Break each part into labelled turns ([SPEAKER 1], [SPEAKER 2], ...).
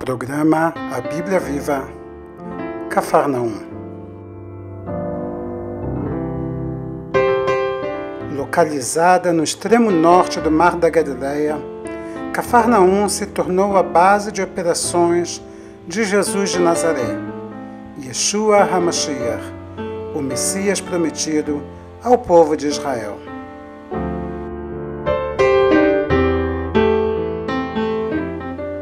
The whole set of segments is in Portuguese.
[SPEAKER 1] Programa A Bíblia Viva, Cafarnaum. Localizada no extremo norte do Mar da Galileia, Cafarnaum se tornou a base de operações de Jesus de Nazaré, Yeshua HaMashiach, o Messias prometido ao povo de Israel.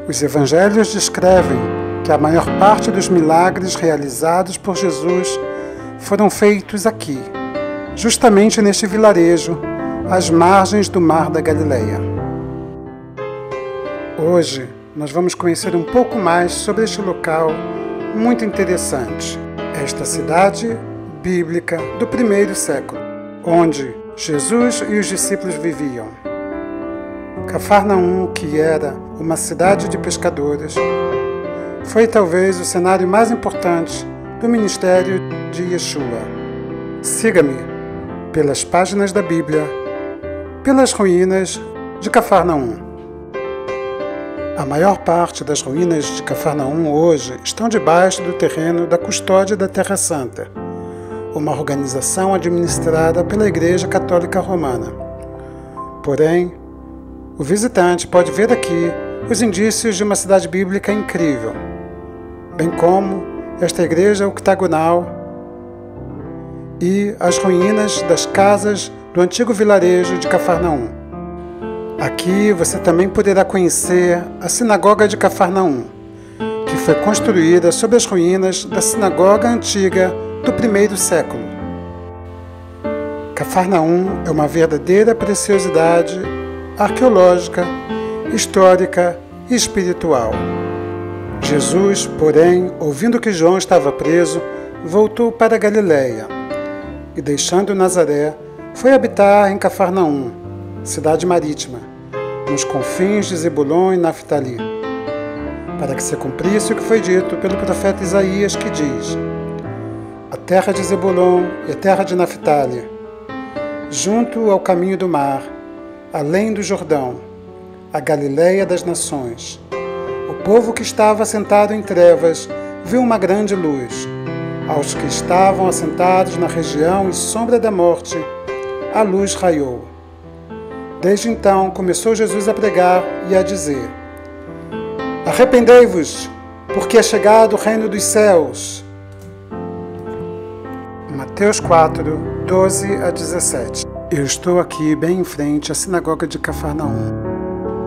[SPEAKER 1] Os evangelhos descrevem que a maior parte dos milagres realizados por Jesus foram feitos aqui, justamente neste vilarejo, às margens do Mar da Galileia. Hoje, nós vamos conhecer um pouco mais sobre este local muito interessante, esta cidade bíblica do primeiro século, onde Jesus e os discípulos viviam. Cafarnaum, que era uma cidade de pescadores, foi talvez o cenário mais importante do ministério de Yeshua. Siga-me pelas páginas da Bíblia, pelas ruínas de Cafarnaum. A maior parte das ruínas de Cafarnaum hoje estão debaixo do terreno da Custódia da Terra Santa, uma organização administrada pela Igreja Católica Romana. Porém, o visitante pode ver aqui os indícios de uma cidade bíblica incrível, bem como esta igreja octagonal e as ruínas das casas do antigo vilarejo de Cafarnaum. Aqui você também poderá conhecer a Sinagoga de Cafarnaum, que foi construída sobre as ruínas da sinagoga antiga do primeiro século. Cafarnaum é uma verdadeira preciosidade arqueológica, histórica e espiritual. Jesus, porém, ouvindo que João estava preso, voltou para a Galileia e, deixando Nazaré, foi habitar em Cafarnaum, cidade marítima, nos confins de Zebulon e Naftali, para que se cumprisse o que foi dito pelo profeta Isaías, que diz: a terra de Zebulon e a terra de Naftali, junto ao caminho do mar, além do Jordão, a Galileia das nações. O povo que estava assentado em trevas viu uma grande luz. Aos que estavam assentados na região e sombra da morte, a luz raiou. Desde então começou Jesus a pregar e a dizer: arrependei-vos, porque é chegado o reino dos céus. Mateus 4, 12 a 17. Eu estou aqui bem em frente à sinagoga de Cafarnaum.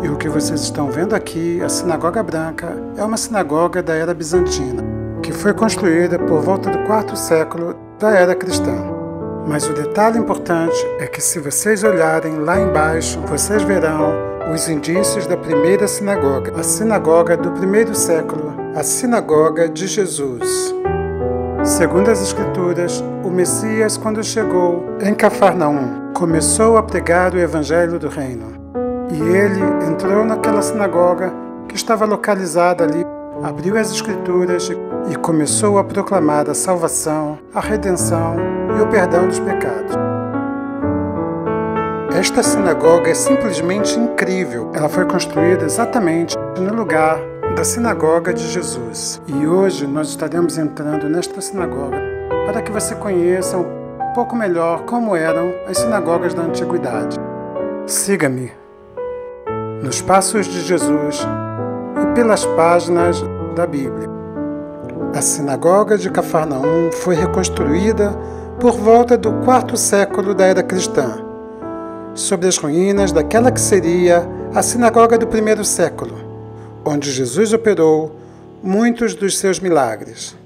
[SPEAKER 1] E o que vocês estão vendo aqui, a Sinagoga Branca, é uma sinagoga da era bizantina, que foi construída por volta do quarto século da era cristã. Mas o detalhe importante é que, se vocês olharem lá embaixo, vocês verão os indícios da primeira sinagoga, a sinagoga do primeiro século, a sinagoga de Jesus. Segundo as Escrituras, o Messias, quando chegou em Cafarnaum, começou a pregar o Evangelho do Reino. E ele entrou naquela sinagoga que estava localizada ali, abriu as Escrituras e começou a proclamar a salvação, a redenção e o perdão dos pecados. Esta sinagoga é simplesmente incrível. Ela foi construída exatamente no lugar da sinagoga de Jesus. E hoje nós estaremos entrando nesta sinagoga para que você conheça um pouco melhor como eram as sinagogas da antiguidade. Siga-me nos passos de Jesus e pelas páginas da Bíblia. A sinagoga de Cafarnaum foi reconstruída por volta do quarto século da era cristã, sobre as ruínas daquela que seria a sinagoga do primeiro século, onde Jesus operou muitos dos seus milagres.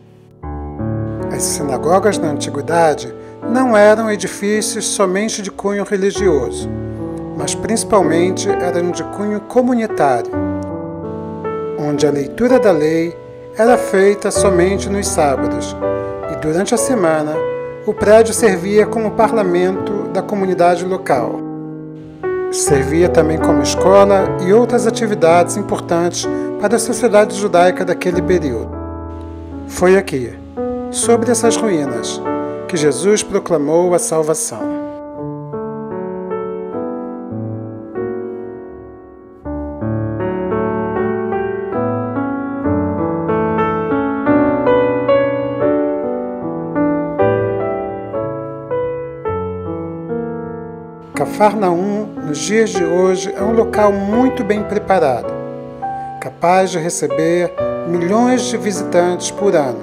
[SPEAKER 1] As sinagogas na antiguidade não eram edifícios somente de cunho religioso, mas principalmente eram de cunho comunitário, onde a leitura da lei era feita somente nos sábados, e durante a semana o prédio servia como parlamento da comunidade local. Servia também como escola e outras atividades importantes para a sociedade judaica daquele período. Foi aqui, sobre essas ruínas, que Jesus proclamou a salvação. Cafarnaum, nos dias de hoje, é um local muito bem preparado, capaz de receber milhões de visitantes por ano,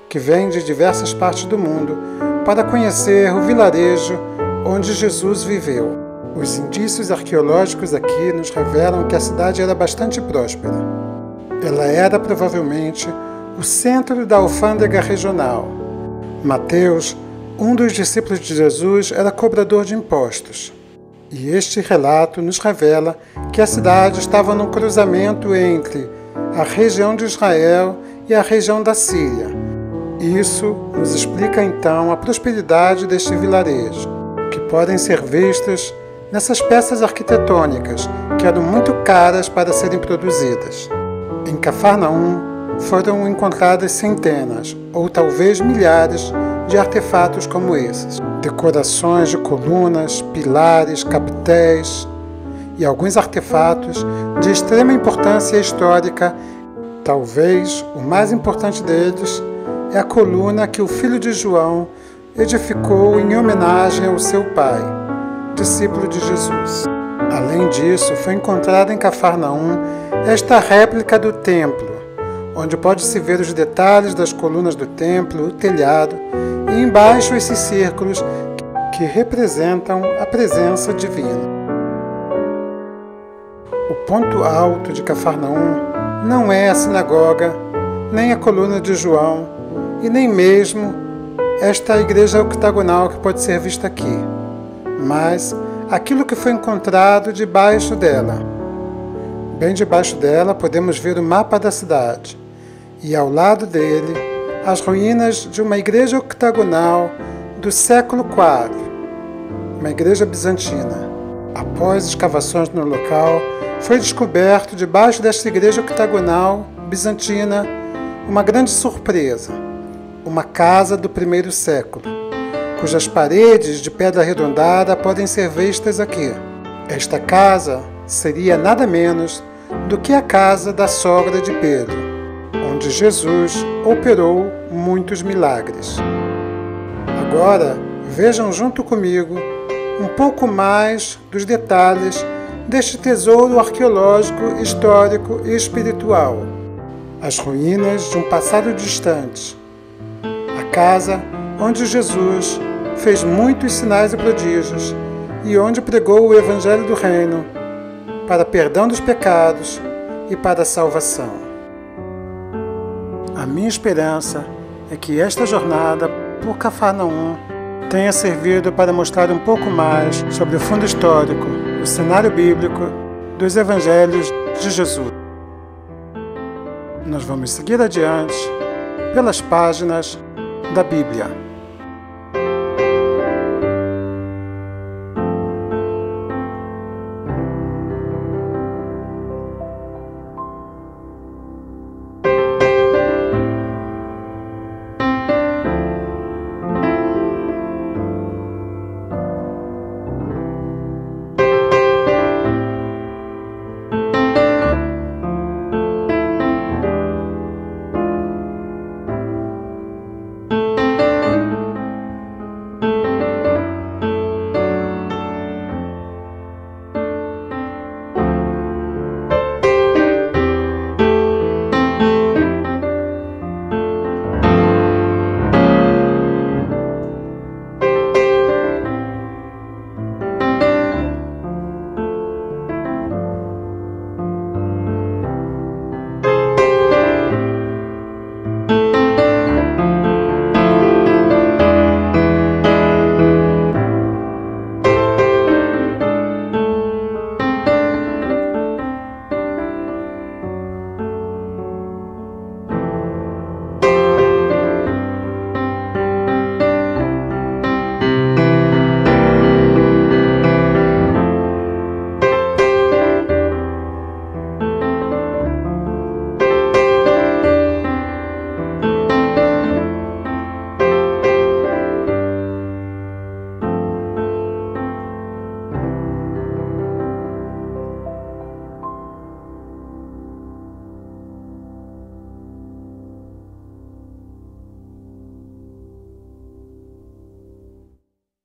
[SPEAKER 1] que vêm de diversas partes do mundo para conhecer o vilarejo onde Jesus viveu. Os indícios arqueológicos aqui nos revelam que a cidade era bastante próspera. Ela era provavelmente o centro da alfândega regional. Mateus, um dos discípulos de Jesus, era cobrador de impostos. E este relato nos revela que a cidade estava num cruzamento entre a região de Israel e a região da Síria. Isso nos explica então a prosperidade deste vilarejo, que podem ser vistas nessas peças arquitetônicas que eram muito caras para serem produzidas. Em Cafarnaum foram encontradas centenas ou talvez milhares de artefatos como esses. Decorações de colunas, pilares, capitéis e alguns artefatos de extrema importância histórica. Talvez o mais importante deles é a coluna que o filho de João edificou em homenagem ao seu pai, discípulo de Jesus. Além disso, foi encontrada em Cafarnaum esta réplica do templo, onde pode-se ver os detalhes das colunas do templo, o telhado e embaixo esses círculos que representam a presença divina. O ponto alto de Cafarnaum não é a sinagoga, nem a coluna de João e nem mesmo esta igreja octagonal que pode ser vista aqui, mas aquilo que foi encontrado debaixo dela. Bem debaixo dela podemos ver o mapa da cidade e ao lado dele as ruínas de uma igreja octagonal do século IV, uma igreja bizantina. Após escavações no local, foi descoberto debaixo desta igreja octagonal bizantina uma grande surpresa, uma casa do primeiro século, cujas paredes de pedra arredondada podem ser vistas aqui. Esta casa seria nada menos do que a casa da sogra de Pedro, onde Jesus operou muitos milagres. Agora, vejam junto comigo um pouco mais dos detalhes deste tesouro arqueológico, histórico e espiritual. As ruínas de um passado distante. A casa onde Jesus fez muitos sinais e prodígios e onde pregou o Evangelho do Reino para perdão dos pecados e para a salvação. A minha esperança é que esta jornada por Cafarnaum tenha servido para mostrar um pouco mais sobre o fundo histórico, o cenário bíblico dos Evangelhos de Jesus. Nós vamos seguir adiante pelas páginas da Bíblia.